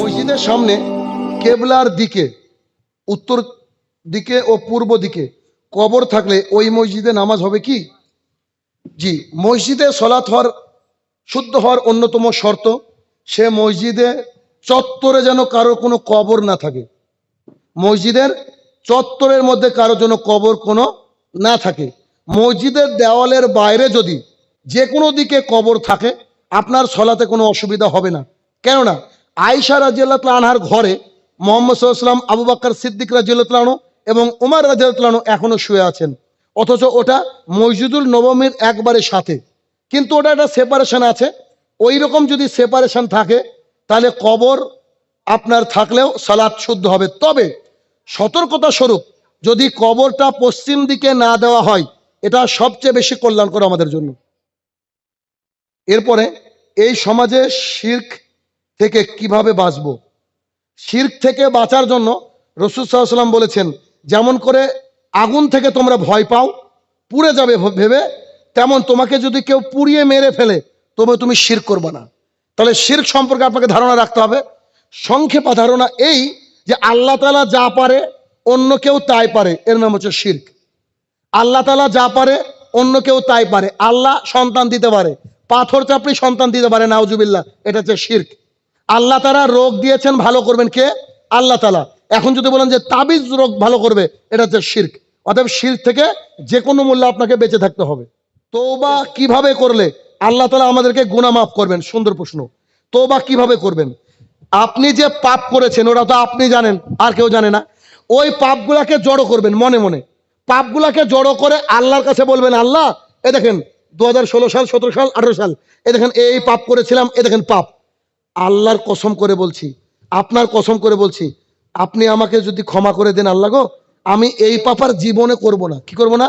মসজিদের সামনে কেবলার দিকে, উত্তর দিকে ও পূর্ব দিকে কবর থাকলে ওই মসজিদে নামাজ হবে কি? জি, মসজিদে সলাৎ হওয়ার, শুদ্ধ হওয়ার অন্যতম শর্ত সে মসজিদে চত্বরে যেন কারো কোনো কবর না থাকে। মসজিদের চত্বরের মধ্যে কারো যেন কবর কোনো না থাকে। মসজিদের দেওয়ালের বাইরে যদি যে কোনো দিকে কবর থাকে আপনার সলাতে কোনো অসুবিধা হবে না। কেননা আয়েশা রাদিয়াল্লাহু তাআলা আনহার ঘরে মুহাম্মদ সাল্লাল্লাহু আলাইহি ওয়াসাল্লাম, আবু বকর সিদ্দিক রাদিয়াল্লাহু তাআলা আনহু এবং উমর রাদিয়াল্লাহু তাআলা আনহু এখনো শুয়ে আছেন, অথচ ওটা মসজিদুল নববীর একবারে সাথে, কিন্তু ওটা একটা সেপারেশন আছে। ওই রকম যদি সেপারেশন থাকে তাহলে কবর আপনার থাকলেও সালাত শুদ্ধ হবে। তবে সতর্কতা স্বরূপ যদি কবরটা পশ্চিম দিকে না দেওয়া হয়, এটা সবচেয়ে বেশি কল্যাণকর আমাদের জন্য। এরপরে এই সমাজে শিরক থেকে কিভাবে বাঁচব? শিরক থেকে বাঁচার জন্য রাসূল সাল্লাল্লাহু আলাইহি ওয়াসাল্লাম বলেছেন, যেমন করে আগুন থেকে তোমরা ভয় পাও পুড়ে যাবে ভেবে, তেমন তোমাকে যদি কেউ পুড়িয়ে মেরে ফেলে তবে তুমি শিরক করবে না। তাহলে শিরক সম্পর্কে আপনাকে ধারণা রাখতে হবে। সংক্ষেপে ধারণা এই যে আল্লাহ তাআলা যা পারে অন্য কেউ তাই পারে, এর নাম হচ্ছে শিরক। আল্লাহ তাআলা যা পারে অন্য কেউ তাই পারে। আল্লাহ সন্তান দিতে পারে, পাথর চাপড়ি সন্তান দিতে পারে, নাউজুবিল্লাহ, এটা হচ্ছে শিরক। আল্লাহ তাআলা রোগ দিয়েছেন, ভালো করবেন কে? আল্লাহ তাআলা। এখন যদি বলেন যে তাবিজ রোগ ভালো করবে, এটা হচ্ছে শিরক। অতএব শিরক থেকে যে কোনো মূল্যে আপনাকে বেঁচে থাকতে হবে। তওবা কিভাবে করলে আল্লাহ তাআলা আমাদেরকে গুনাহ মাফ করবেন? সুন্দর প্রশ্ন। তওবা কিভাবে করবেন? আপনি যে পাপ করেছেন ওটা তো আপনি জানেন, আর কেউ জানে না। ওই পাপগুলাকে জড়ো করবেন মনে মনে। পাপগুলাকে জড়ো করে আল্লাহর কাছে বলবেন, আল্লাহ এ দেখেন 2016 সাল, 17 সাল, 18 সাল, এ দেখেন এই পাপ করেছিলাম, এ দেখেন পাপ। আল্লাহর কসম করে বলছি, আপনার কসম করে বলছি, আপনি আমাকে যদি ক্ষমা করে দেন আল্লাহ গো, আমি এই পাপ আর জীবনে করব না। কি করব না?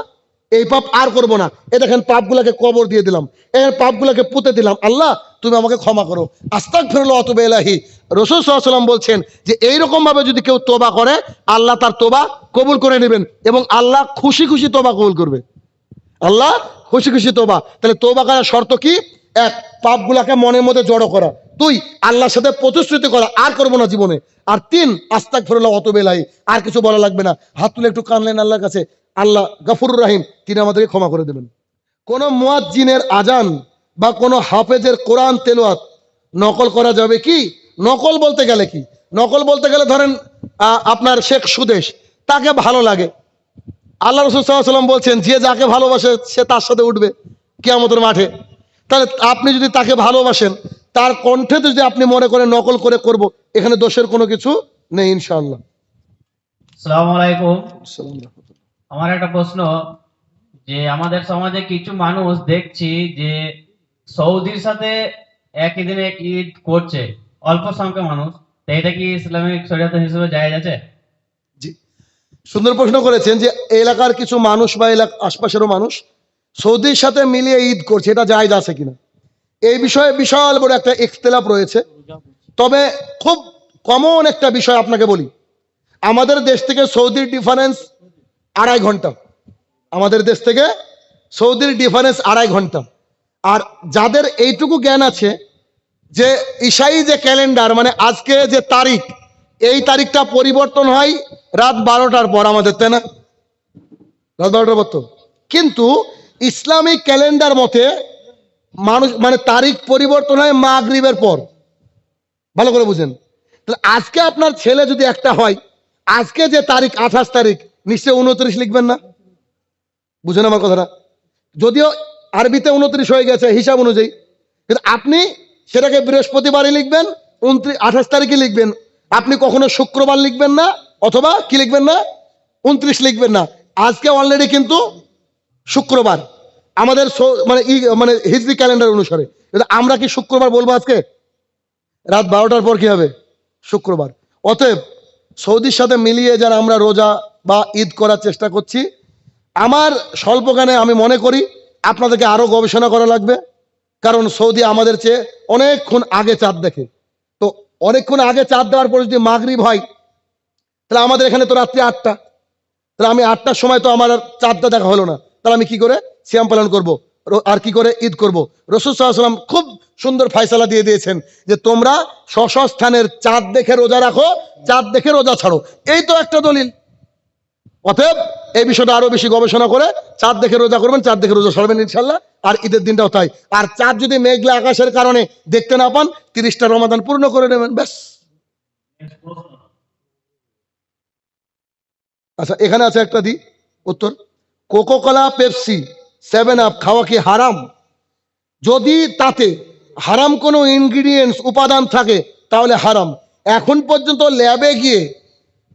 এই পাপ আর করব না। এ দেখেন পাপগুলাকে কবর দিয়ে দিলাম, এই পাপগুলাকে পুঁতে দিলাম, আল্লাহ তুমি আমাকে ক্ষমা করো, আস্তাগফিরুল্লাহ ওয়া আতুবু ইলাইহি। রাসূল সাল্লাল্লাহু আলাইহি ওয়াসাল্লাম বলছেন যে এইরকম ভাবে যদি কেউ তওবা করে আল্লাহ তার তওবা কবুল করে নেবেন এবং আল্লাহ খুশি খুশি তওবা কবুল করবে। আল্লাহ খুশি খুশি তওবা। তাহলে তওবা করার শর্ত কি? এক, পাপগুলাকে মনের মধ্যে জড়ো করা। দুই, আল্লাহর সাথে প্রতিশ্রুতি করা আর করবো না জীবনে। আর তিন, আস্তাগফিরুল্লাহ ওয়া আতুবু ইলাইহি। আর কিছু বলা লাগবে না। হাত তুলে একটু কানলেন আল্লাহর কাছে, আল্লাহ গফুরুর রহিম, তিনি আমাদেরকে ক্ষমা করে দেবেন। কোন মুয়াজ্জিনের আজান বা কোন হাফেজের কোরআন তেলাওয়াত নকল করা যাবে কি? নকল বলতে গেলে কি? নকল বলতে গেলে ধরেন আপনার শেখ সুদেশ, তাকে ভালো লাগে, আল্লাহ রাসূল সাল্লাল্লাহু আলাইহি ওয়াসাল্লাম বলছেন যে যাকে ভালোবাসে সে তার সাথে উঠবে কিয়ামতের মাঠে। তাহলে আপনি যদি তাকে ভালোবাসেন, তার কণ্ঠে যদি আপনি মনে করেন নকল করে করব, এখানে দোষের কোনো কিছু নেই ইনশাআল্লাহ। আসসালামু আলাইকুম। আসসালামু আলাইকুম। আমার একটা প্রশ্ন, যে আমাদের সমাজে কিছু মানুষ দেখছি যে সৌদির সাথে একই দিনে ঈদ করছে, অল্প সংখ্যক মানুষ, তো এটা কি ইসলামিক শরীয়ত হিসেবে জায়েজ আছে? জি, সুন্দর প্রশ্ন করেছেন যে এলাকার কিছু মানুষ বা আশপাশেরও মানুষ সৌদির সাথে মিলিয়ে ঈদ করছে, এটা জায়েজ আছে কিনা, এই বিষয়ে বিশাল বড় একটা ইখতিলাফ রয়েছে। তবে খুব কমন একটা বিষয় আপনাকে বলি, আমাদের দেশ থেকে সৌদির ডিফারেন্স 2.5 ঘন্টা। আমাদের দেশ থেকে সৌদির ডিফারেন্স 2.5 ঘন্টা। আর যাদের এইটুকু জ্ঞান আছে যে ঈশাই যে ক্যালেন্ডার, মানে আজকে যে তারিখ, এই তারিখটা পরিবর্তন হয় রাত 12টার পর আমাদের, তাই না? রাত 12টার পর তো। কিন্তু ইসলামিক ক্যালেন্ডার মতে মানুষ মানে তারিখ পরিবর্তন হয় মাগরিবের পর। ভালো করে বুঝেন। তাহলে আজকে আপনার ছেলে যদি একটা হয়, আজকে যে তারিখ 28 তারিখ, নিশ্চয় 29 লিখবেন না? বুঝেন আমার কথাটা? যদিও আরবিতে 29 হয়ে গেছে হিসাব অনুযায়ী, কিন্তু আপনি সেটাকে বৃহস্পতিবারই লিখবেন, 28 তারিখে লিখবেন। আপনি কখনো শুক্রবার লিখবেন না, অথবা কি লিখবেন না, 29 লিখবেন না। আজকে অলরেডি কিন্তু শুক্রবার আমাদের মানে হিজরি ক্যালেন্ডার অনুসারে। আমরা কি শুক্রবার বলবো? আজকে রাত 12টার পর কি হবে? শুক্রবার। অতএব সৌদির সাথে মিলিয়ে যারা আমরা রোজা বা ঈদ করার চেষ্টা করছি, আমার স্বল্প জ্ঞানে আমি মনে করি আপনাদেরকে আরো গবেষণা করা লাগবে। কারণ সৌদি আমাদের চেয়ে অনেকক্ষণ আগে চাঁদ দেখে। তো অনেকক্ষণ আগে চাঁদ দেওয়ার পর যদি মাগরিব হয়, তাহলে আমাদের এখানে তো রাত্রি 8টা। তাহলে আমি 8টার সময় তো আমার চাঁদটা দেখা হলো না, তাহলে আমি কি করে সিয়াম পালন করব আর কি করে ঈদ করব? রাসূল সাল্লাল্লাহু আলাইহি ওয়াসাল্লাম খুব সুন্দর ফয়সালা দিয়ে দিয়েছেন যে তোমরা স্ব স্থানের চাঁদ দেখে রোজা রাখো, চাঁদ দেখে রোজা ছাড়ো। এই তো একটা দলিল। অতএব এই বিষয়টা আরো বেশি গবেষণা করে চাঁদ দেখে রোজা করবেন, চাঁদ দেখে রোজা ছাড়বেন ইনশাল্লাহ। আর ঈদের দিনটাও তাই। আর চাঁদ যদি মেঘলা আকাশের কারণে দেখতে না পান, 30টা রমাদান পূর্ণ করে নেবেন, ব্যাস। আচ্ছা, এখানে আছে একটা দি উত্তর। কোকো কোলা, পেপসি, 7 আপ খাওয়া কি হারাম? যদি তাতে হারাম কোনো ইনগ্রিডিয়েন্টস উপাদান থাকে তাহলে হারাম। এখন পর্যন্ত ল্যাবে গিয়ে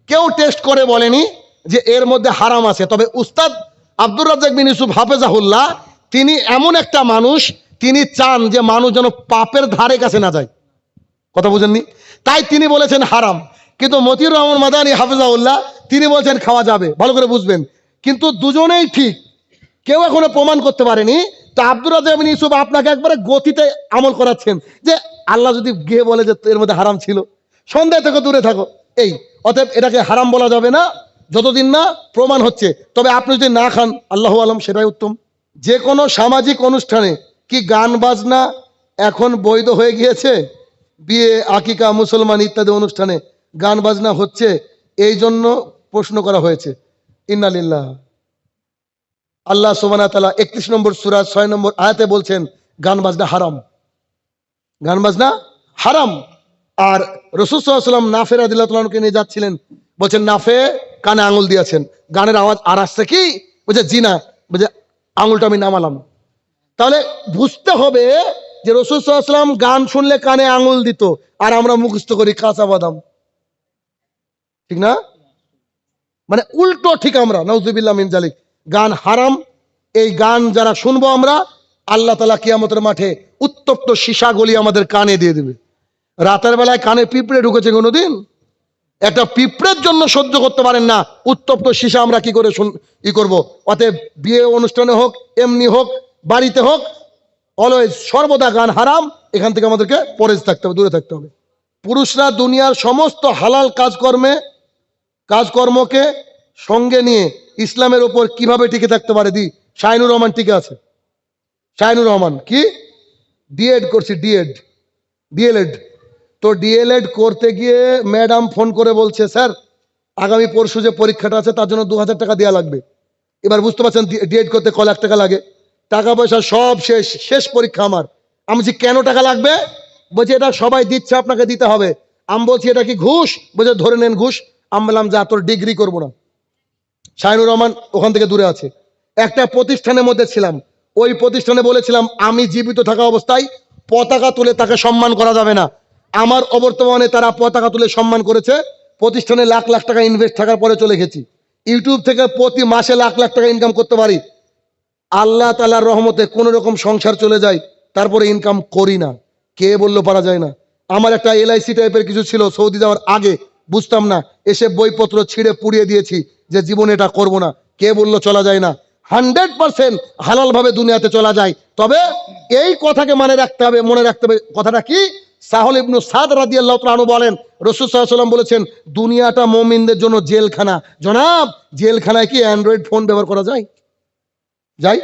কেউ টেস্ট করে বলেনি যে এর মধ্যে হারাম আছে। তবে উস্তাদ আব্দুর রাজ্জাক বিন ইউসুফ হাফেজাহুল্লাহ তিনি এমন একটা মানুষ, তিনি চান যে মানুষ যেন পাপের ধারে কাছে না যায়। কথা বুঝেননি? তাই তিনি বলেছেন হারাম। কিন্তু মতিউর রহমান মাদানী হাফেজাহুল্লাহ তিনি বলছেন খাওয়া যাবে। ভালো করে বুঝবেন, কিন্তু দুজনেই ঠিক, কেউ এখনো প্রমাণ করতে পারেনি। তো আব্দুর রাজ্জাক বিন ইউসুফ আপনাকে একবারে গতিতে আমল করাচ্ছেন যে আল্লাহ যদি গিয়ে বলে যে এর মধ্যে হারাম ছিল, সন্দেহ থেকে দূরে থাকো। এই অতএব এটাকে হারাম বলা যাবে না যতদিন না প্রমাণ হচ্ছে। তবে আপনি যদি না খান, আল্লাহু আলম, সেটাই উত্তম। যে কোনো সামাজিক অনুষ্ঠানে কি গান বাজনা এখন বৈধ হয়ে গিয়েছে? বিয়ে, আকিকা, মুসলমান ইত্যাদি অনুষ্ঠানে গান বাজনা হচ্ছে, এই জন্য প্রশ্ন করা হয়েছে। ইন্নালিল্লাহ। আল্লাহ সুবহানাহু ওয়া তাআলা 31 নম্বর সূরা 6 নম্বর আয়াতে বলছেন গান বাজনা হারাম, গান বাজনা হারাম। আর রাসূল সাল্লাল্লাহু আলাইহি ওয়াসাল্লাম নাফে রাদিয়াল্লাহু তাআলা আনহুকে নিয়ে যাচ্ছিলেন, বলছেন নাফে কানে আঙুল দিয়েছেন, গানের আওয়াজ আর আসছে কি? বলছে জি না, বলছে আঙুলটা আমি নামালাম। তাহলে বুঝতে হবে যে রাসূল সাল্লাল্লাহু আলাইহি ওয়াসাল্লাম গান শুনলে কানে আঙুল দিত, আর আমরা মুখস্থ করি কাঁচা বাদাম। ঠিক না? মানে উল্টো ঠিক আমরা, নাউযুবিল্লাহ মিন জালিক। গান হারাম। এই গান যারা শুনবো আমরা, আল্লাহ তাআলা কিয়ামতের মাঠে উত্তপ্ত সীসা গলি আমাদের কানে দিয়ে দেবে। রাতের বেলায় কানে পিঁপড়ে ঢুকেছে কোনোদিন? একটা পিঁপড়ের জন্য সহ্য করতে পারেন না, উত্তপ্ত সীসা আমরা কি করে করব? অতএব বিয়ে অনুষ্ঠানে হোক, এমনি হোক, বাড়িতে হোক, অলওয়েজ সর্বদা গান হারাম। এখান থেকে আমাদেরকে পরেজ থাকতে হবে, দূরে থাকতে হবে। পুরুষরা দুনিয়ার সমস্ত হালাল কাজকর্মকে সঙ্গে নিয়ে ইসলামের ওপর কিভাবে টিকে থাকতে পারে? দি শাহিনুর রহমান টিকে আছে। শাহিনুর রহমান কি ডিএড করছি, ডিএলএড। তো ডিএলএড করতে গিয়ে ম্যাডাম ফোন করে বলছে স্যার আগামী পরশু যে পরীক্ষাটা আছে তার জন্য 2000 টাকা দেওয়া লাগবে। এবার বুঝতে পারছেন ডিএড করতে ক লাখ টাকা লাগে। টাকা পয়সা সব শেষ পরীক্ষা আমার। আমি বলছি কেন টাকা লাগবে? বলছি এটা সবাই দিচ্ছে, আপনাকে দিতে হবে। আমি বলছি এটা কি ঘুষ? বলছে ধরে নেন ঘুষ। আমি বললাম যা, তোর ডিগ্রি করবো না। শাহিনুর রহমান ওখান থেকে দূরে আছে। একটা প্রতিষ্ঠানের মধ্যে ছিলাম, ওই প্রতিষ্ঠানে বলেছিলাম আমি জীবিত থাকা অবস্থায় পতাকা তুলে তাকে সম্মান করা যাবে না। আমার অবর্তমানে তারা পতাকা তুলে সম্মান করেছে। প্রতিষ্ঠানে লাখ লাখ টাকা ইনভেস্ট থাকার পরে চলে গেছি। ইউটিউব থেকে প্রতি মাসে লাখ লাখ টাকা ইনকাম করতে পারি। আল্লাহ তাআলার রহমতে কোনো রকম সংসার চলে যায়, তারপরে ইনকাম করি না। কে বললো পারা যায় না? আমার একটা এলআইসি টাইপের কিছু ছিল সৌদি যাওয়ার আগে, বুঝতাম না, এসে বইপত্র ছিঁড়ে পুড়িয়ে দিয়েছি যে জীবনে এটা করব না। কে বললো চলা যায় না? 100% হালাল ভাবে দুনিয়াতে চলা যায়। তবে এই কথাকে মনে রাখতে হবে। কথাটা কি? সাহল ইবনু সাদ রাদিয়াল্লাহু তাআলা আনহু বলেন রাসূল সাল্লাল্লাহু আলাইহি ওয়াসাল্লাম বলেছেন দুনিয়াটা মুমিনদের জন্য জেলখানা। জনাব, জেলখানায় কি অ্যান্ড্রয়েড ফোন ব্যবহার করা যায়? যাই।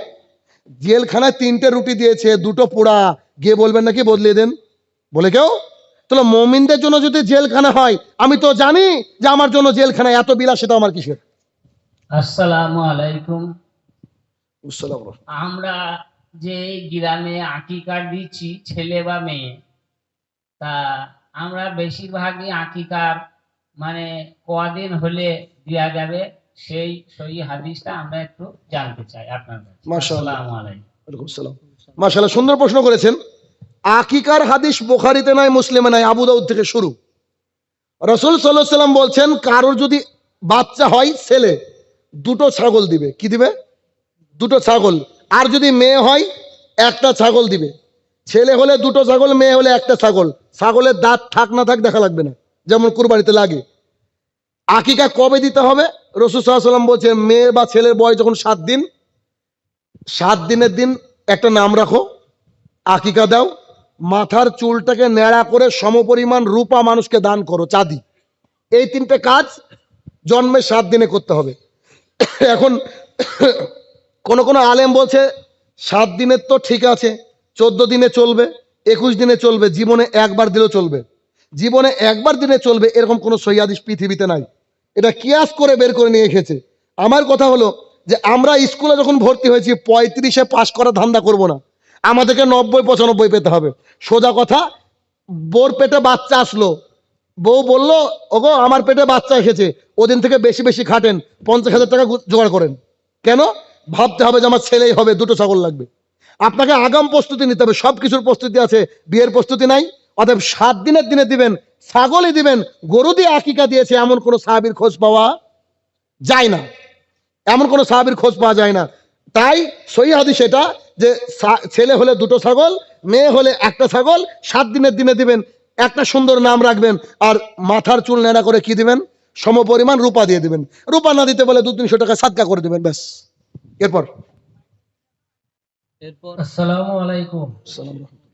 জেলখানায় 3টে রুটি দিয়েছে, 2টো পোড়া, গিয়ে বলবেন নাকি বদলিয়ে দেন? বলে কেউ? তাহলে মুমিনদের জন্য যদি জেলখানা হয়, আমি তো জানি যে আমার জন্য জেলখানা, এত বিলাসিতা আমার কিসের? আসসালামু আলাইকুম। আসসালাম। আমরা যে গ্রামে আকিকা দিচ্ছি ছেলে বা মেয়ে, তা আমরা বেশিরভাগই আকিকার মানে কদিন হলে দেয়া যাবে সেই সহি হাদিসটা আমরা একটু জানতে চাই আপনার কাছে। মাশাআল্লাহ। আসসালামু আলাইকুম। ওয়ালাইকুম আসসালাম। মাশাআল্লাহ, সুন্দর প্রশ্ন করেছেন। আকিকার হাদিস বুখারীতে নাই, মুসলিমে নাই, আবু দাউদ থেকে শুরু। রাসূল সাল্লাল্লাহু আলাইহি ওয়াসাল্লাম বলছেন কারোর যদি বাচ্চা হয় ছেলে, 2টো ছাগল দিবে। কি দিবে? 2টো ছাগল। আর যদি মেয়ে হয় 1টা ছাগল দিবে। ছেলে হলে 2টো ছাগল, মেয়ে হলে 1টা ছাগল। ছাগলের দাঁত থাক না থাক দেখা লাগবে না, যেমন কুরবানিতে লাগে। আকিকা কবে দিতে হবে? রাসূল সাল্লাল্লাহু আলাইহি ওয়াসাল্লাম বলছেন মেয়ে বা ছেলের বয়স যখন 7 দিন, 7 দিনের দিন একটা নাম রাখো, আকিকা দাও, মাথার চুলটাকে ন্যাড়া করে সমপরিমাণ রূপা মানুষকে দান করো, চাঁদি। এই 3টে কাজ জন্মের 7 দিনে করতে হবে। এখন কোন আলেম বলছে 7 দিনের তো ঠিক আছে, 14 দিনে চলবে, 21 দিনে চলবে, জীবনে একবার দিলেও চলবে, জীবনে একবার দিনে চলবে, এরকম কোনো সহিহ হাদিস পৃথিবীতে নাই। এটা কিয়াস করে বের করে নিয়ে এসেছে। আমার কথা হলো যে আমরা স্কুলে যখন ভর্তি হয়েছি 35-এ পাশ করার ধান্দা করব না, আমাদেরকে 90-95 পেতে হবে। সোজা কথা, বোর পেটে বাচ্চা আসলো, বউ বললো ওগো আমার পেটে বাচ্চা এসেছে, ওদিন থেকে বেশি বেশি খাটেন, 50,000 টাকা জোগাড় করেন। কেন? ভাবতে হবে যে আমার ছেলেই হবে, 2টো ছাগল লাগবে। আপনাকে আগাম প্রস্তুতি নিতে হবে, সব কিছুর প্রস্তুতি আছে, বিয়ের প্রস্তুতি নাই। অতএব 7 দিনের দিনে দিবেন, ছাগলই দিবেন। গরু দিয়ে আকিকা দিয়েছে এমন কোন সাহাবীর খোঁজ পাওয়া যায় না, এমন কোন সাহাবীর খোঁজ পাওয়া যায় না। তাই সহিহ হাদিস এটা যে ছেলে হলে 2টো ছাগল, মেয়ে হলে 1টা ছাগল, 7 দিনের দিনে দিবেন, একটা সুন্দর নাম রাখবেন, আর মাথার চুল নেড়া করে কি দিবেন? সমপরিমাণ রূপা দিয়ে দিবেন। রূপা না দিতে বলে 200-300 টাকা সাদকা করে দিবেন, ব্যাস। এরপর আসসালামু আলাইকুম।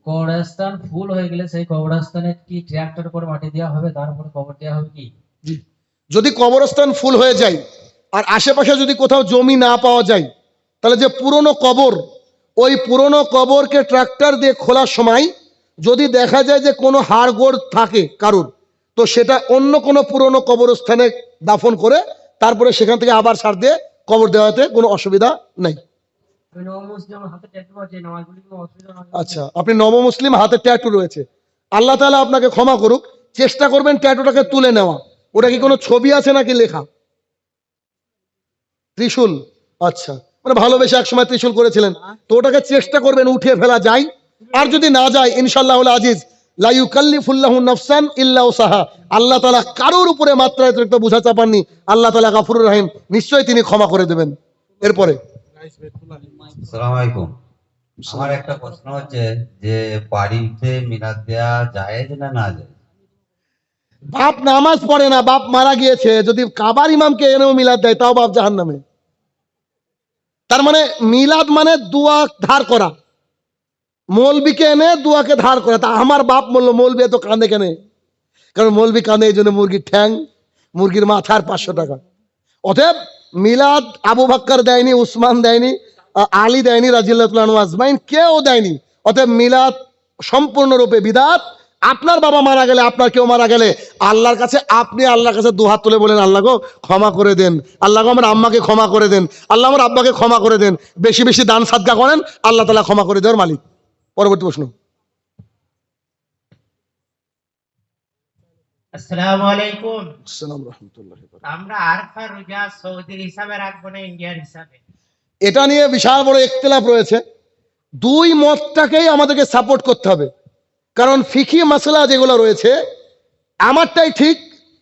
কবরস্থান ফুল হয়ে গেলে সেই কবরস্থানে কি ট্রাক্টর করে মাটি দেওয়া হবে, তার উপরে কবর দেওয়া হবে কি? যদি কবরস্থান ফুল হয়ে যায় আর আশেপাশে যদি কোথাও জমি না পাওয়া যায়, তাহলে যে পুরনো কবর, ওই পুরনো কবরকে ট্রাক্টর দিয়ে খোলার সময় যদি দেখা যায় যে কোনো হাড়গোড় থাকে কারুর, তো সেটা অন্য কোনো পুরনো কবরস্থানে দাফন করে তারপরে সেখান থেকে আবার সার দিয়ে কবর দেওয়াতে কোনো অসুবিধা নেই। আচ্ছা, আপনি নবমুসলিম, হাতে ট্যাটু রয়েছে, আল্লাহ তাআলা আপনাকে ক্ষমা করুক, চেষ্টা করবেন ট্যাটুটাকে তুলে নেওয়া। ওটা কি কোনো ছবি আছে নাকি লেখা? ত্রিশূল, আচ্ছা, মানে ভালোবেসে একসময় ত্রিশূল করেছিলেন, তো ওটাকে চেষ্টা করবেন উঠিয়ে ফেলা যায়। আর যদি না যায়, ইনশাআল্লাহুল আজিজ লা ইউকাল্লিফুল্লাহু নাফসান ইল্লা উসাহা, আল্লাহ তাআলা কারোর উপরে মাত্রায় অতিরিক্ত বোঝা চাপাননি। আল্লাহ তাআলা গফুরুর রহিম, নিশ্চয়ই তিনি ক্ষমা করে দেবেন। এরপরে আসসালামু আলাইকুম। আমার একটা প্রশ্ন হচ্ছে যে বাড়িতে মিলাদ দেওয়া জায়েজ না না জায়েজ? বাপ নামাজ পড়ে না, বাপ মারা গিয়েছে, যদি কাবার ইমামকে এনেও মিলাদ দেয় তাও বাপ জাহান্নামে। তার মানে মিলাদ মানে দোয়া ধার করা, মৌলবীকে এনে দোয়াকে ধার করা। তা আমার বাপ বললো মৌলবী এত কাঁদে কেন? কারণ মৌলবী কাঁদে এই জন্য মুরগির ঠ্যাং, মুরগির মাথার 500 টাকা। অতএব মিলাদ আবু বকর দেয়নি, উসমান দেয়নি, আলী দেয়নি রাদিয়াল্লাহু তাআলা আনহু আজমাইন, কেউ দেয়নি। অতএব মিলাদ সম্পূর্ণরূপে বিদআত। আপনার বাবা মারা গেলে, আপনার কেউ মারা গেলে, আল্লাহর কাছে আপনি আল্লাহর কাছে দুহাত তুলে বলেন, আল্লাহ গো ক্ষমা করে দেন, আল্লাহ গো আমার আম্মাকে ক্ষমা করে দেন, আল্লাহ আমার আব্বাকে ক্ষমা করে দেন। বেশি বেশি দান সাদকা করেন, আল্লাহ তাআলা ক্ষমা করে দেওয়ার মালিক। পরবর্তী প্রশ্ন। আসসালামু আলাইকুম। আসসালামু রাহমাতুল্লাহি ওয়া বারাকাতুহু। আমরা আরফা রোজা সৌদির হিসাবে রাখবো না ইন্ডিয়ার হিসাবে? এটা নিয়ে বিশাল বড় ইখতিলাফ রয়েছে। দুই মতটাকেই আমাদেরকে সাপোর্ট করতে হবে, কারণ ফিকি মাসলা যেগুলো রয়েছে, আমারটাই ঠিক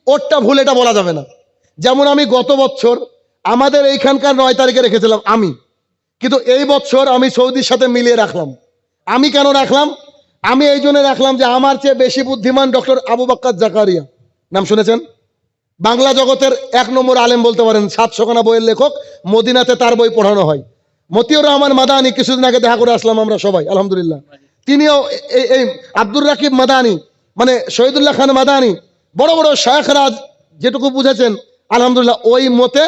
ওরটা ভুল এটা বলা যাবে না। যেমন আমি গত বছর আমাদের এইখানকার 9 তারিখে রেখেছিলাম আমি, কিন্তু এই বছর আমি সৌদির সাথে মিলিয়ে রাখলাম। আমি কেন রাখলাম? আমি এই জন্য রাখলাম যে আমার চেয়ে বেশি বুদ্ধিমান ডক্টর আবু বকর জাকারিয়া, নাম শুনেছেন? বাংলা জগতের 1 নম্বর আলেম বলতে পারেন, 700 খানা বইয়ের লেখক, মদিনাতে তার বই পড়ানো হয়। মতিউর রহমান মাদানি, কিছুদিন আগে দেখা করে আসলাম আমরা সবাই, আলহামদুলিল্লাহ। তিনিও এই আব্দুর রাকিব মাদানি, মানে শহীদুল্লাহ খান মাদানি, বড় বড় শায়খরা যেটুকু বুঝেছেন, আলহামদুলিল্লাহ ওই মতে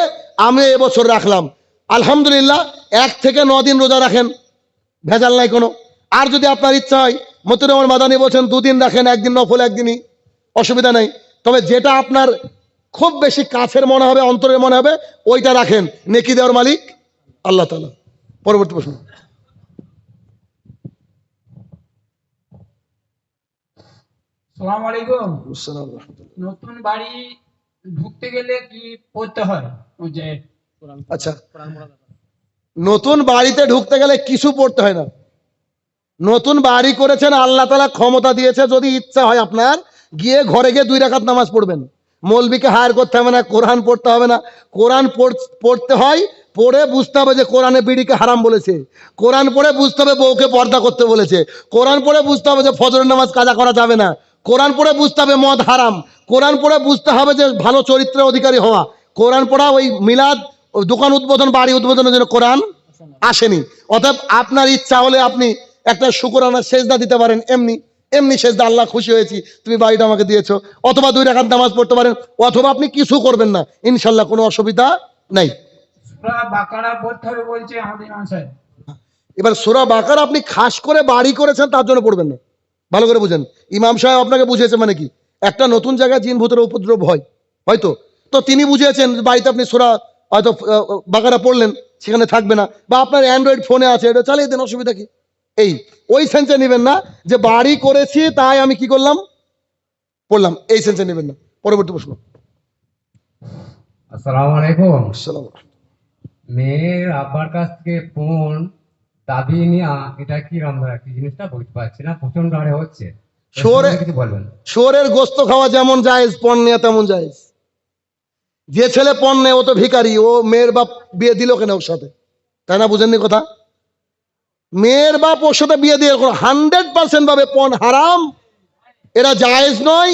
আমি এবছর রাখলাম। আলহামদুলিল্লাহ 1 থেকে 9 দিন রোজা রাখেন, ভেজাল নাই কোনো। আর যদি আপনার ইচ্ছা হয়, মতিউর রহমান মাদানি বলছেন 2 দিন রাখেন, 1 দিন নফল, 1 দিনই, অসুবিধা নাই। তবে যেটা আপনার খুব বেশি কাছের মনে হবে, অন্তরের মনে হবে, ওইটা রাখেন, নেকি দেওয়ার মালিক আল্লাহ তাআলা। পরবর্তী প্রশ্ন। আসসালামু আলাইকুম। নতুন বাড়ি ঢুকতে গেলে কি পড়তে হয়? ওই যে আচ্ছা, নতুন বাড়িতে ঢুকতে গেলে কিছু পড়তে হয় না। নতুন বাড়ি করেছেন, আল্লাহ তাআলা ক্ষমতা দিয়েছে, যদি ইচ্ছা হয় আপনার গিয়ে ঘরে গিয়ে 2 রাকাত নামাজ পড়বেন, মৌলবীকে হায়ার করতে হবে না, কোরআন পড়তে হবে না। কোরআন পড়তে হয়, পড়ে বুঝতে হবে যে কোরআনে বিড়িকে হারাম বলেছে, কোরআন পড়ে বুঝতে হবে বউকে পর্দা করতে বলেছে, কোরআন পড়ে বুঝতে হবে যে ফজরের নামাজ কাজা করা যাবে না, কোরআন পড়ে বুঝতে হবে মদ হারাম, কোরআন পড়ে বুঝতে হবে যে ভালো চরিত্রের অধিকারী হওয়া। কোরআন পড়া ওই মিলাদ, ওই দোকান উদ্বোধন, বাড়ি উদ্বোধনের জন্য কোরআন আসেনি। অতএব আপনার ইচ্ছা হলে আপনি একটা শুকরানা সেজদা দিতে পারেন, এমনি এমনি সেজদা, আল্লাহ খুশি হয়েছি তুমি বাড়িটা আমাকে দিয়েছো, অথবা 2 রাকাত নামাজ পড়তে পারেন, অথবা আপনি কিছু করবেন না, ইনশাল্লাহ কোনো অসুবিধা নাই। সূরা বাকারা পড়তে হবে বলছে আমাদের ইমাম সাহেব। এবার সূরা বাকারা আপনি খাস করে বাড়ি করেছেন তার জন্য পড়বেন না, ভালো করে বুঝেন। ইমাম সাহেব আপনাকে বুঝিয়েছে মানে কি, একটা নতুন জায়গায় জিন ভূতের উপদ্রব হয় হয়তো, তো তিনি বুঝিয়েছেন বাড়িতে আপনি সূরা হয়তো বাকারা পড়লেন, সেখানে থাকবে না, বা আপনার অ্যান্ড্রয়েড ফোনে আছে, এটা চালিয়ে দেন, অসুবিধা কি? এই ওই সেন্সে নেবেন না যে বাড়ি করেছি তাই আমি কি করলাম, পড়লাম, এই সেন্সে নেবেন না। পরবর্তী প্রশ্ন। আসসালামু আলাইকুম। আসসালাম। মেয়ের আব্বার কাছ থেকে ফোন দাবি নেওয়া, এটা কি আমরা কি জিনিসটা বুঝতে পারছি না, প্রচন্ড হারে হচ্ছে। শুয়োরে কিছু বলবেন? শুয়োরের গোস্ত খাওয়া যেমন জায়েজ, পণ নেওয়া তেমন জায়েজ। যে ছেলে পণ নেয় ও তো ভিখারি, ও মেয়ের বাপ বিয়ে দিল কেন ওর সাথে, তাই না? বুঝেননি কথা? মেয়ের বাপ ওর সাথে বিয়ে দিয়ে 100% ভাবে পণ হারাম, এটা জায়েজ নয়।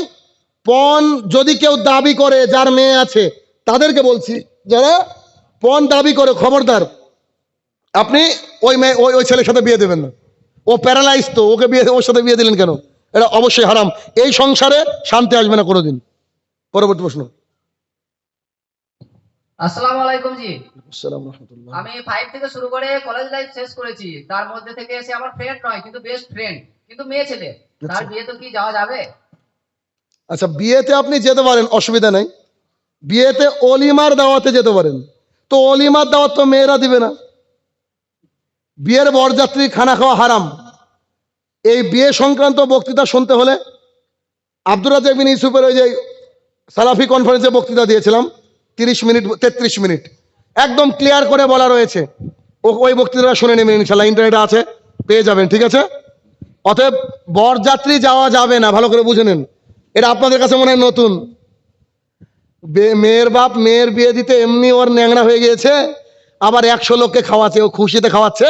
পণ যদি কেউ দাবি করে, যার মেয়ে আছে তাদেরকে বলছি, যারা পণ দাবি করে, খবরদার আপনি ওই মেয়ে ওই ছেলের সাথে বিয়ে দেবেন না। ও প্যারালাইজ, তো ওকে বিয়ে, ওর সাথে বিয়ে দিলেন কেন? এটা অবশ্যই হারাম। এই সংসারে শান্তি আসবে না কোনোদিন। পরবর্তী প্রশ্ন। আসসালামু আলাইকুম জি। আসসালামু রাহমাতুল্লাহ। আমি 5 থেকে শুরু করে কলেজ লাইফ শেষ করেছি। তার মধ্যে থেকে এসে আমার ফ্রেন্ড নয় কিন্তু বেস্ট ফ্রেন্ড, কিন্তু মেয়ে ছেলে। তার বিয়ে তো কি যাওয়া যাবে? আচ্ছা, বিয়েতে আপনি যেতে পারেন, অসুবিধা নেই। বিয়েতে অলিমার দাওয়াতে যেতে পারেন, তো অলিমার দাওয়াত তো মেয়েরা দিবে না। বিয়ের বরযাত্রী খানা খাওয়া হারাম। এই বিয়ে সংক্রান্ত বক্তৃতা শুনতে হলে আব্দুর রাজ্জাক বিন ইউসুফের ওই যে সালাফি কনফারেন্সে বক্তৃতা দিয়েছিলাম, 30 মিনিট 33 মিনিট, একদম ক্লিয়ার করে বলা রয়েছে। ওই বক্তৃতাটা শুনে নেবেন ইনশাল্লাহ, ইন্টারনেটে আছে, পেয়ে যাবেন, ঠিক আছে? অতএব বরযাত্রী যাওয়া যাবে না, ভালো করে বুঝে নেন। এটা আপনাদের কাছে মনে হয় নতুন। মেয়ের বাপ মেয়ের বিয়ে দিতে এমনি ওর ন্যাংরা হয়ে গিয়েছে, আবার 100 লোককে খাওয়াচ্ছে, ও খুশিতে খাওয়াচ্ছে।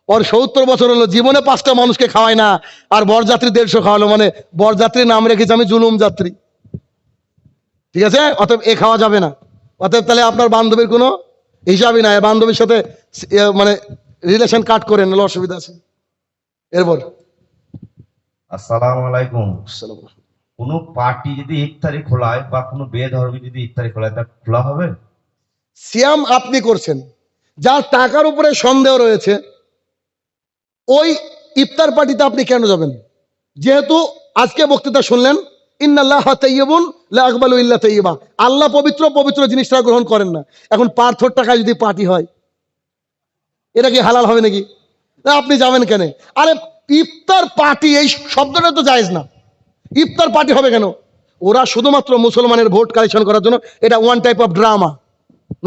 ওর 70 বছর হলো, জীবনে 5টা মানুষকে খাওয়ায় না, আর বরযাত্রী 150 খাওয়ালো, মানে বরযাত্রীর নাম রেখেছি আমি জুলুম যাত্রী, ঠিক আছে? অতএব এ খাওয়া যাবে না। অতএব তাহলে আপনার বান্ধবীর কোনো হিসাবই নাই, বান্ধবীর সাথে মানে রিলেশন কাট করে নিলে অসুবিধা আছে। এরপর আসসালামু আলাইকুম। কোনো পার্টি যদি ইফতারি খোলায় বা কোনো বেধর্মী যদি ইফতারি খোলায়, তা খোলা হবে? সিয়াম আপনি করছেন, যার টাকার উপরে সন্দেহ রয়েছে, ওই ইফতার পার্টিতে আপনি কেন যাবেন? যেহেতু আজকে বক্তৃতা শুনলেন, ইন্নাল্লাহা তাইয়্যিবুন লা ইয়াকবালু ইল্লা তাইয়্যিবা, আল্লাহ পবিত্র, পবিত্র জিনিসটা গ্রহণ করেন না। এখন পার্থর টাকায় যদি পার্টি হয়, এটা কি হালাল হবে নাকি? না, আপনি যাবেন কেন? আরে ইফতার পার্টি, এই শব্দটা তো জায়েজ না। ইফতার পার্টি হবে কেন? ওরা শুধুমাত্র মুসলমানের ভোট কালেকশন করার জন্য, এটা ওয়ান টাইপ অফ ড্রামা,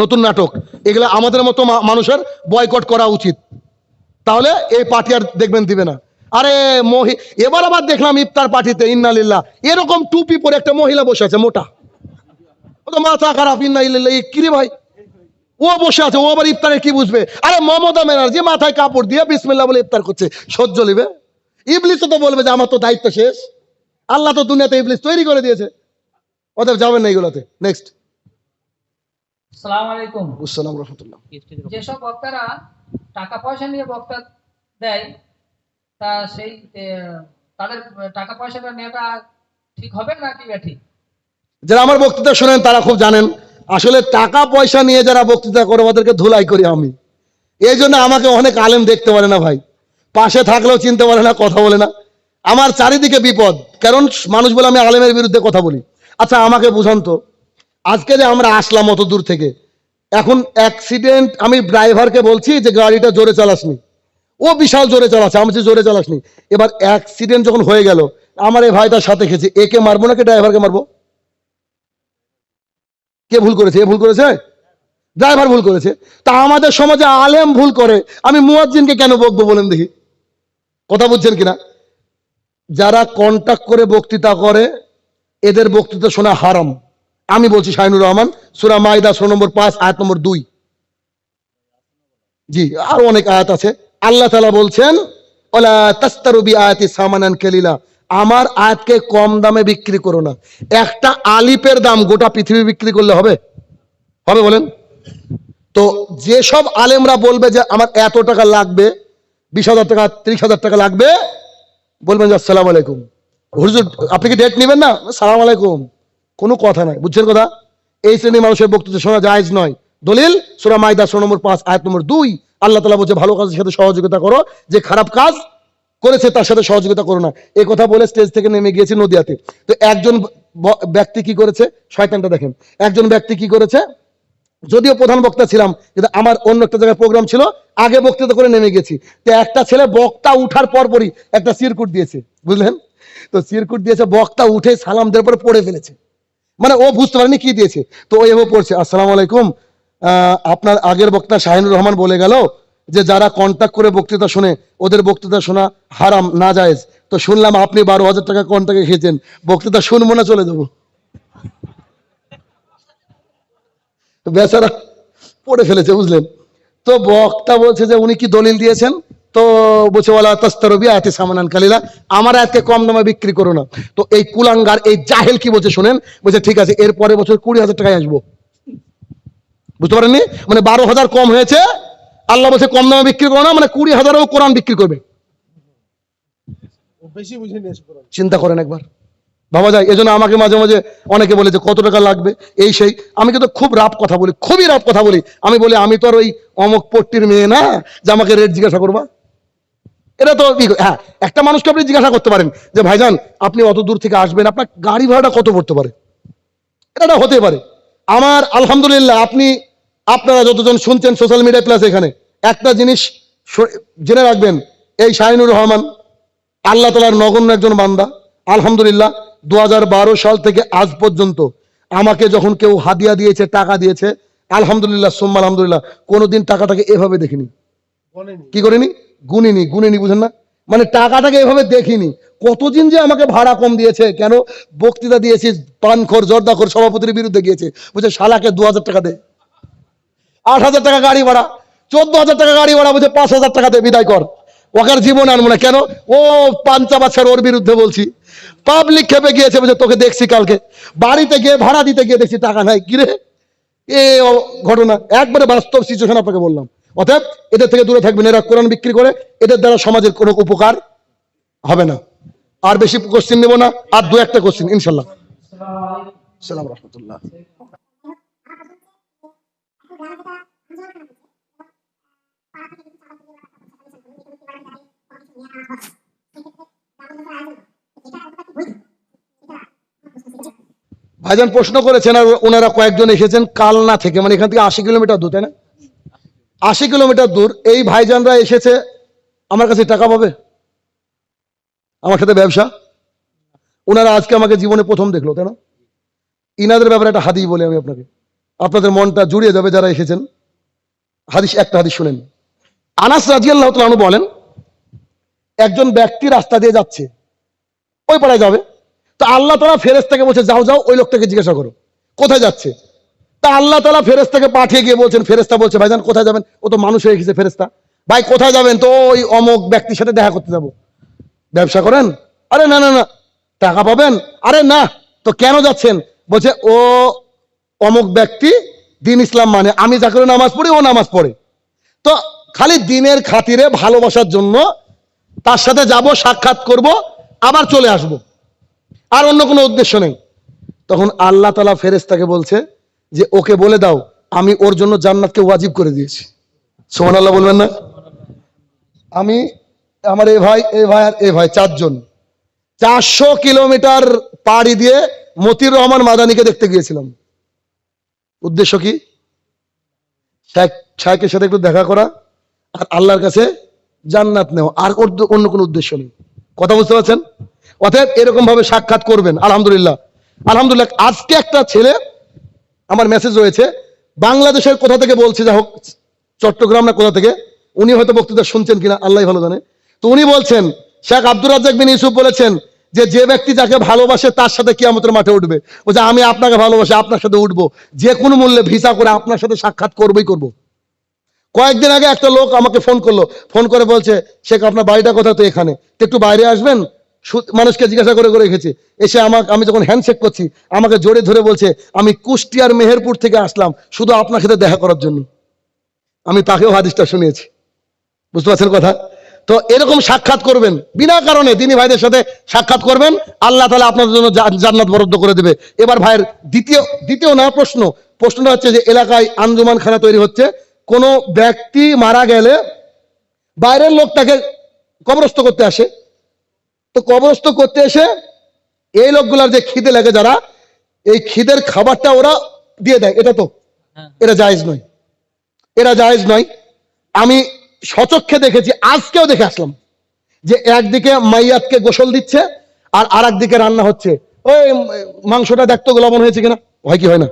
নতুন নাটক। এগুলো আমাদের মতো মানুষের বয়কট করা উচিত, তাহলে এই পার্টি আর দেখবেন দিবে না। আরে এবার আবার দেখলাম ইফতার পার্টিতে ইন্নালিল্লাহ এরকম টুপি পরে একটা মহিলা বসে আছে, মোটা, ও তো মাথা খারাপ, ইন্নালিল্লাহ কিরে ভাই, ও বসে আছে, ও আবার ইফতারে কি বুঝবে? আরে মমতা ব্যানার্জি মাথায় কাপড় দিয়ে বিসমিল্লাহ বলে ইফতার করছে, সহ্য নিবে? ইবলিস তো বলবে যে আমার তো দায়িত্ব শেষ, আল্লাহ তো দুনিয়াতে ইবলিস তৈরি করে দিয়েছে। অতএব যাবেন না এগুলোতে। নেক্সট। আসসালামু আলাইকুম। আসসালামু রাহমাতুল্লাহ। যেসব বক্তারা টাকা পয়সা নিয়ে বক্তা দেয়, তা সেই তাদের টাকা পয়সাটা নেওয়াটা ঠিক হবে নাকি ঠিক? যারা আমার বক্তৃতা শোনেন তারা খুব জানেন, আসলে টাকা পয়সা নিয়ে যারা বক্তৃতা করে ওদেরকে ধুলাই করি আমি। এই জন্য আমাকে অনেক আলেম দেখতে পারে না ভাই, পাশে থাকলেও চিনতে পারে না, কথা বলে না। আমার চারিদিকে বিপদ, কারণ মানুষ বলে আমি আলেমের বিরুদ্ধে কথা বলি। আচ্ছা আমাকে বুঝান তো, আজকে যে আমরা আসলাম অত দূর থেকে, এখন অ্যাক্সিডেন্ট, আমি ড্রাইভারকে বলছি যে গাড়িটা জোরে চালাসনি, ও বিশাল জোরে চালাচ্ছে, আমি বলছি জোরে চালাসনি। এবার অ্যাক্সিডেন্ট যখন হয়ে গেল, আমার এই ভাইটার সাথে খেয়েছে, একে মারবো নাকি ড্রাইভারকে মারবো? কে ভুল করেছে? এ ভুল করেছে, ড্রাইভার ভুল করেছে। তা আমাদের সমাজে আলেম ভুল করে, আমি মুয়াজ্জিনকে কেন বকবো বলেন দেখি? কথা বুঝছেন কিনা? যারা কন্টাক্ট করে বক্তৃতা করে এদের বক্তৃতা শোনা হারাম। আমি বলছি শাহিনুর রহমান, সূরা মাইদা 16 নম্বর 5 আয়াত নম্বর 2। জি, আরো অনেক আয়াত আছে। আল্লাহ তাআলা বলছেন ওয়ালা তাস্তারু বিআয়াতি সামানান কালিলা, আমার আয়াতকে কম দামে বিক্রি করো না। একটা আলিফের দাম গোটা পৃথিবী বিক্রি করলে হবে? হবে বলেন? তো যেসব আলেমরা বলবে যে আমার এত টাকা লাগবে, 20,000 টাকা 30,000 টাকা লাগবে, বলবেন যে আসসালামু আলাইকুম হুজুর, আপনি কি ডেট নেবেন না? সালাম আলাইকুম, কোনো কথা নাই। বুঝছেন কথা? এই শ্রেণীর মানুষের বক্তৃতা শোনা জায়েজ নয়। দলিল সূরা মাইদা 16 নম্বর 5 আয়াত নম্বর 2। আল্লাহ তাআলা বলছে ভালো কাজের সাথে সহযোগিতা করো, যে খারাপ কাজ করেছে তার সাথে সহযোগিতা করো না, এই কথা বলে স্টেজ থেকে নেমে গিয়েছি নদিয়াতে। তো একজন ব্যক্তি কি করেছে, শয়তানটা দেখেন, একজন ব্যক্তি কি করেছে, যদিও প্রধান বক্তা ছিলাম কিন্তু আমার অন্য একটা জায়গায় প্রোগ্রাম ছিল, আগে বক্তৃতা করে নেমে গেছি। তো একটা ছেলে বক্তা উঠার পরপরই একটা চিরকুট দিয়েছে, বুঝলেন? তো চিরকুট দিয়েছে, বক্তা উঠে সালাম দেওয়ার পরে পড়ে ফেলেছে, মানে ও বুঝতে পারেনি কি দিয়েছে। তো ও এভাবে পড়ছে, আসসালামু আলাইকুম, আপনার আগের বক্তা শাহিনুর রহমান বলে গেল যে যারা কন্ট্যাক্ট করে বক্তৃতা শুনে ওদের বক্তৃতা শোনা হারাম, না জায়েজ। তো শুনলাম আপনি 12,000 টাকা কন্ট্যাক্টে খেয়েছেন, বক্তৃতা শুনবো না চলে যাবো। বেচারা পড়ে ফেলেছে, বুঝলেন? তো বক্তা বলছে যে উনি কি দলিল দিয়েছেন, তো বলছে ওয়ালা তাস্তারবি আয়াতি সামানান কালিলা, আমার আয়াতকে কম দামে বিক্রি করো না। তো এই কুলাঙ্গার, এই জাহেল কি বলছে শুনেন, বলছে ঠিক আছে এর পরের বছর 20,000 টাকায় আসবো। বুঝতে পারেননি? মানে 12,000 কম হয়েছে, আল্লাহ বলছে কম দামে বিক্রি করো না, মানে 20,000ও কোরআন বিক্রি করবে। চিন্তা করেন একবার, ভাবা যায়। এজন্য আমাকে মাঝে মাঝে অনেকে বলে যে কত টাকা লাগবে এই সেই, আমি কিন্তু খুব রাফ কথা বলি, খুবই রাফ কথা বলি। আমি বলি আমি তো আর ওই অমক পট্টির মেয়ে না যে আমাকে রেট জিজ্ঞাসা করবা। এটা তো হ্যাঁ, একটা মানুষকে আপনি জিজ্ঞাসা করতে পারেন যে ভাইজান আপনি অত দূর থেকে আসবেন, আপনার গাড়ি ভাড়াটা কত পড়তে পারে, এটা হতে পারে। আমার আলহামদুলিল্লাহ, আপনারা যতজন শুনছেন সোশ্যাল মিডিয়া প্লাস এখানে, একটা জিনিস জেনে রাখবেন, এই শাহিনুর রহমান আল্লাহ তাআলার নগণ্য একজন বান্দা। আলহামদুলিল্লাহ 2012 সাল থেকে আজ পর্যন্ত আমাকে যখন কেউ হাদিয়া দিয়েছে, টাকা দিয়েছে, আলহামদুলিল্লাহ সুম্মা আলহামদুলিল্লাহ, কোনোদিন টাকাটাকে এভাবে দেখিনি। কি করিনি? গুনিনি, বুঝেন না? মানে টাকাটাকে এভাবে দেখিনি। কতদিন যে আমাকে ভাড়া কম দিয়েছে, কেন বক্তৃতা দিয়েছি, পানখোর জর্দাখোর সভাপতির বিরুদ্ধে গিয়েছে, বুঝে শালাকে 2,000 টাকা দে, 8,000 টাকা গাড়ি ভাড়া, 14,000 টাকা গাড়ি ভাড়া, বুঝে 5,000 টাকা দে, বিদায় কর, ওকার জীবন আনবো না। কেন? ও পাঞ্চা বাচ্চার ওর বিরুদ্ধে বলছি, পাবলিক খেপে গিয়েছে, বুঝে তোকে দেখছি কালকে বাড়িতে গিয়ে ভাড়া দিতে গিয়ে দেখছি টাকা নাই, কিরে এ ঘটনা একবারে বাস্তব সিচুয়েশন আপনাকে বললাম। অতএব এদের থেকে দূরে থাকবেন, এরা কোরআন বিক্রি করে, এদের দ্বারা সমাজের কোনো উপকার হবে না। আর বেশি কোশ্চিন নেব না, আর 2-1টা কোশ্চিন ইনশাল্লাহ। সালাম রহমতুল্লাহ। ভাইজান প্রশ্ন করেছেন, আর ওনারা কয়েকজন এসেছেন কালনা থেকে, মানে এখান থেকে 80 কিলোমিটার দূর, তাই না? 80 কিলোমিটার দূর এই ভাইজানরা এসেছে, আমার কাছে টাকা পাবে, আমার সাথে ব্যবসা। ওনারা আজকে আমাকে জীবনে প্রথম দেখলো, তাই না? ইনাদের ব্যাপারে একটা হাদিস বলে আমি আপনাকে, আপনাদের মনটা জুড়িয়ে যাবে যারা এসেছেন। হাদিস, একটা হাদিস শুনেন। আনাস রাদিয়াল্লাহু তাআলা আনহু বলেন, একজন ব্যক্তি রাস্তা দিয়ে যাচ্ছে, ওই পাড়ায় যাবে, তা আল্লাহ তাআলা ফেরেশতাকে বলছে যাও যাও ওই লোকটাকে জিজ্ঞাসা করো কোথায় যাচ্ছে। তা আল্লাহ তাআলা ফেরেশতাকে পাঠিয়ে গিয়ে বলছেন, ফেরেশতা বলছে ভাইজান কোথায় যাবেন, ও তো মানুষ হয়ে গেছে। ফেরেশতা, ভাই কোথায় যাবেন? তো ওই অমুক ব্যক্তির সাথে দেখা করতে যাব। ব্যবসা করেন? আরে না না না। টাকা পাবেন? আরে না। তো কেন যাচ্ছেন? বলছে ও অমুক ব্যক্তি দিন ইসলাম মানে, আমি যা করে নামাজ পড়ি ও নামাজ পড়ে, তো খালি দিনের খাতিরে ভালোবাসার জন্য তার সাথে যাব, সাক্ষাৎ করব, আবার চলে আসব, আর অন্য কোনো উদ্দেশ্য নেই। তখন আল্লাহ তাআলা ফেরেশতাকে বলছে যে ওকে বলে দাও আমি ওর জন্য জান্নাতকে ওয়াজিব করে দিয়েছি। সুবহানাল্লাহ বলবেন না? আমি, আমার এ ভাই আর এ ভাই, 4 জন 400 কিলোমিটার পাড়ি দিয়ে মতিউর রহমান মাদানিকে দেখতে গিয়েছিলাম। উদ্দেশ্য কি? শাইখের সাথে একটু দেখা করা আর আল্লাহর কাছে জান্নাত নেওয়া, আর অন্য কোনো উদ্দেশ্য নেই। কথা বুঝতে পারছেন? অতএব এরকম ভাবে সাক্ষাৎ করবেন। আলহামদুলিল্লাহ, আলহামদুলিল্লাহ। আজকে একটা ছেলে, আমার মেসেজ রয়েছে, বাংলাদেশের কোথা থেকে বলছে, যা হোক চট্টগ্রাম না কোথা থেকে, উনি হয়তো বক্তৃতা শুনছেন কিনা আল্লাহ ভালো জানে। তো উনি বলছেন শেখ আব্দুর রাজ্জাক বিন ইউসুফ বলেছেন যে ব্যক্তি যাকে ভালোবাসে তার সাথে কিয়ামতের মাঠে উঠবে। ও যে আমি আপনাকে ভালোবাসি, আপনার সাথে উঠবো, যে কোনো মূল্যে ভিসা করে আপনার সাথে সাক্ষাৎ করবই করব। কয়েকদিন আগে একটা লোক আমাকে ফোন করলো, ফোন করে বলছে শেখ আপনার বাড়িটা কোথা? তো এখানে, তো একটু বাইরে আসবেন। মানুষকে জিজ্ঞাসা করে রেখেছে, এসে আমি যখন হ্যান্ডশেক করছি আমাকে জোরে ধরে বলছে আমি কুষ্টিয়ার মেহেরপুর থেকে আসলাম শুধু আপনার সাথে দেখা করার জন্য। আমি তাকেও হাদিসটা শুনিয়েছি। বুঝতে পারছেন কথা? তো এরকম সাক্ষাৎ করবেন, বিনা কারণে দিনী ভাইদের সাথে সাক্ষাৎ করবেন, আল্লাহ তাআলা আপনাদের জন্য জান্নাত বরাদ্দ করে দেবে। এবার ভাইয়ের দ্বিতীয় না প্রশ্নটা হচ্ছে যে এলাকায় আঞ্জুমানখানা তৈরি হচ্ছে, কোন ব্যক্তি মারা গেলে বাইরের লোক তাকে কবরস্থ করতে আসে। তো কবরস্থ করতে এসে এই লোকগুলার যে খিদে লাগে, যারা এই খিদের খাবারটা ওরা দিয়ে দেয়, এটা জায়েজ নয়, এটা জায়েজ নয়। আমি সচক্ষে দেখেছি, আজকেও দেখে আসলাম যে একদিকে মাইয়াতকে গোসল দিচ্ছে আর আরেকদিকে রান্না হচ্ছে। ওই মাংসটা দেখতো লবণ হয়েছে কিনা, হয় কি হয় না?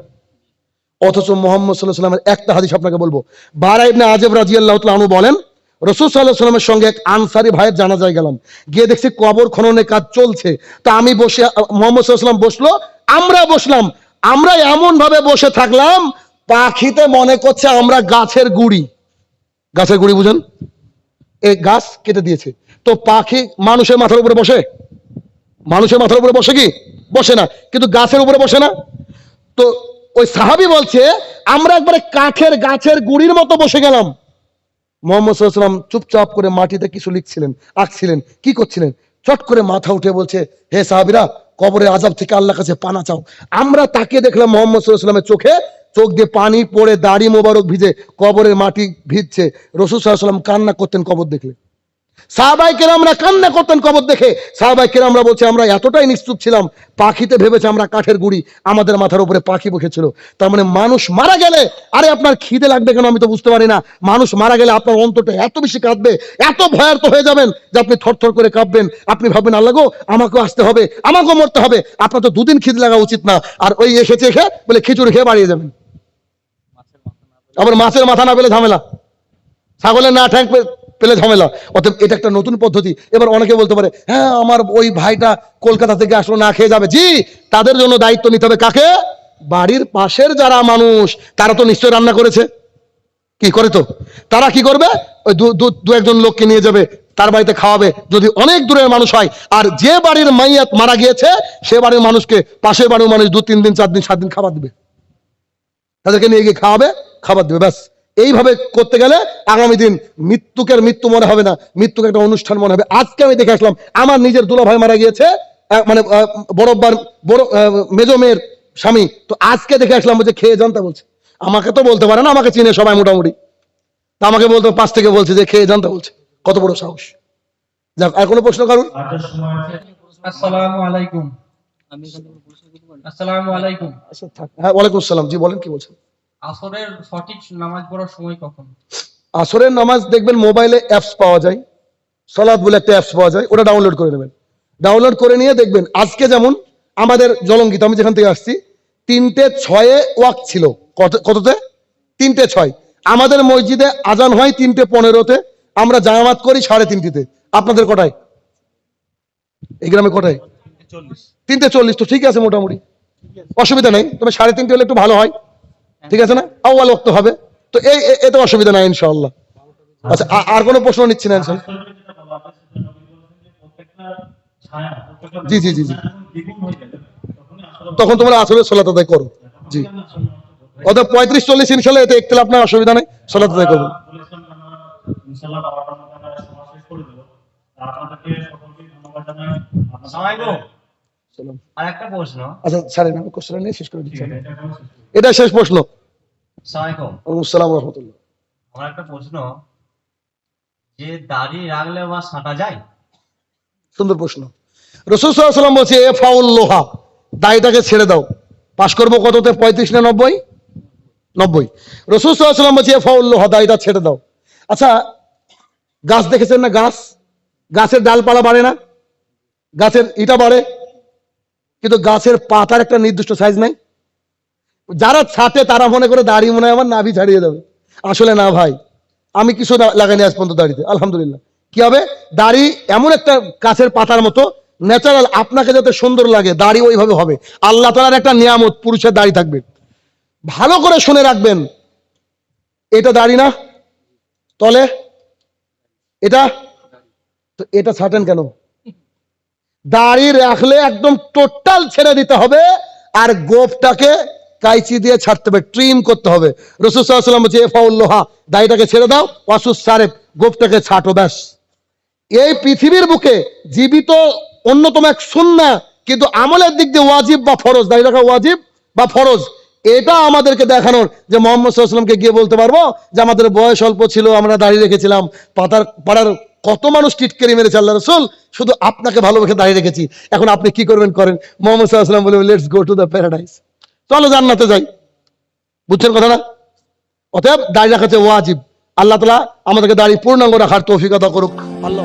অথচ মুহাম্মদ সাল্লাল্লাহু আলাইহি ওয়াসাল্লামের একটা হাদিস আপনাকে বলবো। বারা ইবনে আযিব রাদিয়াল্লাহু তাআলা আনহু বলেন, রাসূল সাল্লাল্লাহু আলাইহি ওয়াসাল্লামের সঙ্গে এক আনসারী ভাইয়ের জানাজায় গেলাম, গিয়ে দেখছি কবর খননের কাজ চলছে। তা আমি বসে, মুহাম্মদ সাল্লাল্লাহু আলাইহি ওয়াসাল্লাম বসলো, আমরা বসলাম। আমরা এমন ভাবে বসে থাকলাম, পাখিতে মনে করছে আমরা গাছের গুড়ি। গাছের গুড়ি বুঝেন? এই গাছ কেটে দিয়েছে, তো পাখি মানুষের মাথার উপরে বসে? মানুষের মাথার উপরে বসে কি? বসে না, কিন্তু গাছের উপরে বসে না? তো ওই সাহাবী বলছে আমরা একবারে কাঠের গাছের গুড়ির মতো বসে গেলাম। মুহাম্মদ সাল্লাল্লাহু আলাইহি ওয়াসাল্লাম চুপচাপ করে মাটিতে কিছু লিখছিলেন, আঁকছিলেন। কি করছিলেন? চট করে মাথা উঠে বলছে, হে সাহাবীরা, কবরের আযাব থেকে আল্লাহর কাছে পানা চাও। আমরা তাকে দেখলাম মুহাম্মদ সাল্লাল্লাহু আলাইহি ওয়াসাল্লামের চোখ দিয়ে পানি পড়ে, দাড়ি মোবারক ভিজে, কবরের মাটি ভিজছে। রাসূল সাল্লাল্লাহু আলাইহি ওয়াসাল্লাম কান্না করতেন কবর দেখলে। সাহাবায়ে কেরামরা কান্না করতেন কবর দেখে। সাহাবায়ে কেরামরা বলছে আমরা এতটাই নিশ্চুপ ছিলাম, পাখিতে ভেবেছে আমরা কাঠের গুড়ি, আমাদের মাথার উপরে পাখি বসেছিল। তার মানে মানুষ মারা গেলে, আরে আপনার খিদে লাগবে কেন আমি তো বুঝতে পারি না। মানুষ মারা গেলে আপনার অন্তরটা এত বেশি কাঁদবে, এত ভয়ার্ত হয়ে যাবেন যে আপনি থরথর করে কাঁপবেন। আপনি ভাববেন আল্লাহ গো, আমাকেও আসতে হবে, আমাকেও মরতে হবে। আপনার তো দুদিন খিদে লাগা উচিত না। আর ওই এসেছে বলে খিচুড়ি খেয়ে বাড়িয়ে যাবেন। আবার মাছের মাথা না পেলে ঝামেলা, ছাগলের না ঠ্যাং পেলে ঝামেলা। অতএব এটা একটা নতুন পদ্ধতি। এবার অনেকে বলতে পারে, হ্যাঁ আমার ওই ভাইটা কলকাতা থেকে আসলো, না খেয়ে যাবে। জি, তাদের জন্য দায়িত্ব নিতে হবে কাকে? বাড়ির পাশের যারা মানুষ, তারা তো নিশ্চয় রান্না করেছে, কি করে? তো তারা কি করবে? ওই দু একজন লোককে নিয়ে যাবে, তার বাড়িতে খাওয়াবে, যদি অনেক দূরের মানুষ হয়। আর যে বাড়ির মাইয়াত মারা গিয়েছে, সে বাড়ির মানুষকে পাশের বাড়ির মানুষ 2-3 দিন 4 দিন 7 দিন খাবার দিবে, তাদেরকে নিয়ে গিয়ে খাওয়াবে, খাবার দিবে, ব্যাস। এইভাবে করতে গেলে আগামী দিন মৃত্যু মনে হবে না, মৃত্যুকে একটা অনুষ্ঠান মনে হবে। আজকে আমি দেখে আসলাম, আমার নিজের দুলা ভাই মারা গিয়েছে, মানে বড় মেজো মেয়ের স্বামী। তো আজকে দেখে আসলাম, বলছে খেয়ে যান। তা বলছে, আমাকে তো বলতে পারে না, আমাকে চিনে সবাই মোটামুটি, তা আমাকে বলতে পাশ থেকে বলছে যে খেয়ে যান। তা বলছে, কত বড় সাহস! যাক, আর কোনো প্রশ্ন কারণ? আসসালামু আলাইকুম। আসসালামু আলাইকুম। হ্যাঁ, ওয়ালাইকুম আসসালাম। জি বলেন, কি বলছেন? আসরের সঠিক নামাজ পড়ার সময় কখন? আসরের নামাজ দেখবেন মোবাইলে অ্যাপস পাওয়া যায়, সালাত বলে একটা অ্যাপস পাওয়া যায়, ওটা ডাউনলোড করে নেবেন। ডাউনলোড করে নিয়ে দেখবেন, আজকে যেমন আমাদের জলঙ্গিত, আমি যেখান থেকে আসছি, 3:06 ওয়াক্ত ছিল। কততে? 3:06। আমাদের মসজিদে আজান হয় 3:15-তে, আমরা জামাত করি 3:30-তে। আপনাদের কটায়? এই গ্রামে কটায়? 3:40। তো ঠিক আছে, মোটামুটি অসুবিধা নেই, তবে 3:30 হলে একটু ভালো হয়, ঠিক আছে না? আউয়াল ওয়াক্ত হবে, তো এতে অসুবিধা নাই ইনশাআল্লাহ। আচ্ছা, আর কোনো প্রশ্ন নিচ্ছি না? জি জি জি জি, তখন তোমরা আসরের সালাত আদায় করো। জি, অর্থাৎ 35-40 ইনশাআল্লাহ, এতে একটু আপনার অসুবিধা নেই, সালাত আদায় করবেন। আর একটা প্রশ্ন। আচ্ছা ছাড়েন, আমি কোশ্চেন নিয়ে শেষ করে দিচ্ছি। এটা শেষ প্রশ্ন। ওয়ালাইকুম আসসালাম ওয়া রাহমাতুল্লাহ। আমার একটা প্রশ্ন, যে দাড়ি রাখলে বা ছাঁটা যায়? সুন্দর প্রশ্ন। রাসূল সাল্লাল্লাহু আলাইহি ওয়াসাল্লাম বলছে, এ ফাউল লোহা, দাড়িটাকে ছেড়ে দাও। পাস করবো কততে? 35 না 90? 90। রাসূল সাল্লাল্লাহু আলাইহি ওয়াসাল্লাম বলছে, এ ফাউল লোহা, দাড়িটা ছেড়ে দাও। আচ্ছা, গাছ দেখেছেন না? গাছের ডালপালা বাড়ে না, গাছের ইটা বাড়ে, কিন্তু গাছের পাতার একটা নির্দিষ্ট সাইজ নাই। যারা ছাটে তারা মনে করে দাড়ি মনে হয় আমার নাভি ছাড়িয়ে যাবে। আসলে না ভাই, আমি কিছু লাগাইনি আজ পর্যন্ত দাড়িতে, আলহামদুলিল্লাহ। কি হবে? দাড়ি এমন একটা গাছের পাতার মতো ন্যাচারাল, আপনাকে যাতে সুন্দর লাগে, দাড়ি ওইভাবে হবে। আল্লাহ তাআলার একটা নিয়ামত, পুরুষের দাড়ি থাকবে। ভালো করে শুনে রাখবেন, এটা দাড়ি না, তলে এটা, তো এটা ছাটেন কেন? দাড়ি রাখলে একদম টোটাল ছেড়ে দিতে হবে, আর গোফটাকে কাইচি দিয়ে ছাড়তে হবে, ট্রিম করতে হবে। রাসূল সাল্লাল্লাহু আলাইহি ওয়াসাল্লাম বলছে, এ ফাউল লোহা, দাড়িটাকে ছেড়ে দাও, ওয়াসুস সারেফ, গোফটাকে ছাটো, ব্যাস। এই পৃথিবীর বুকে জীবিত অন্যতম এক সুন্নাহ, কিন্তু আমলের দিক দিয়ে ওয়াজিব বা ফরজ, দাড়ি রাখা ওয়াজিব বা ফরজ। এটা আমাদেরকে দেখানোর যে মুহাম্মদ সাল্লাল্লাহু আলাইহি ওয়াসাল্লামকে গিয়ে বলতে পারবো যে আমাদের বয়স অল্প ছিল, আমরা দাড়ি রেখেছিলাম, পাড়ার কত মানুষ টিটকারি মেরেছে আল্লাহ রসুল, শুধু আপনাকে ভালোবেসে দাঁড়িয়ে রেখেছি, এখন আপনি কি করবেন করেন। মোহাম্মদ সাল্লাল্লাহু আলাইহি ওয়াসাল্লাম বলে let's go to the paradise, চলো জান্নাতে যাই। বুঝছেন কথাটা? অতএব দাড়ি রাখা ওয়াজিব। আল্লাহ তাআলা আমাদেরকে দাড়ি পূর্ণাঙ্গ রাখার তৌফিক আতা করুক। আল্লাহ